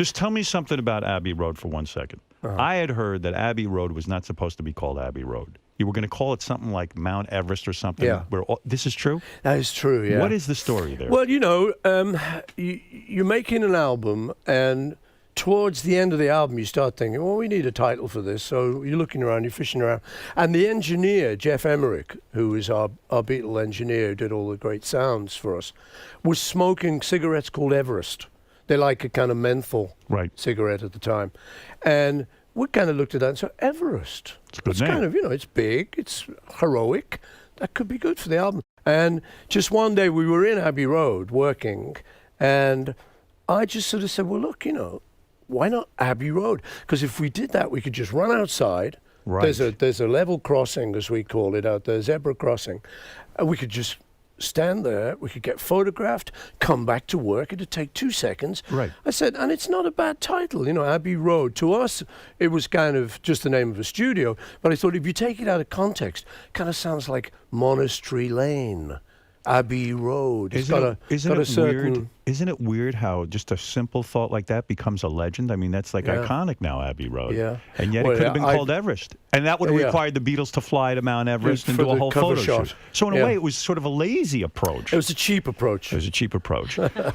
Just tell me something about Abbey Road for 1 second. I had heard that Abbey Road was not supposed to be called Abbey Road. You were going to call it something like Mount Everest or something. Yeah. This is true? That is true, yeah. What is the story there? Well, you're making an album, and towards the end of the album, you start thinking, well, we need a title for this. So you're looking around, you're fishing around. And the engineer, Jeff Emmerich, who is our Beatle engineer, who did all the great sounds for us, was smoking cigarettes called Everest. They're like a kind of menthol cigarette at the time. And we kind of looked at that and said, Everest. It's a good It's name. kind of, it's big, it's heroic. That could be good for the album. And just one day we were in Abbey Road working, and I just sort of said, well, look, why not Abbey Road? Because if we did that, we could just run outside. Right. There's a level crossing, as we call it out there, zebra crossing. And we could just stand there, we could get photographed, come back to work. It'd take 2 seconds. Right. I said, and it's not a bad title, Abbey Road. To us, it was kind of just the name of a studio. But I thought if you take it out of context, it kind of sounds like Monastery Lane. Abbey Road. Isn't it weird how just a simple thought like that becomes a legend? I mean, that's like iconic now, Abbey Road. Yeah. And yet it could have been called Everest. And that would have required the Beatles to fly to Mount Everest and do a whole photo shoot. So in a way, it was sort of a lazy approach. It was a cheap approach. It was a cheap approach.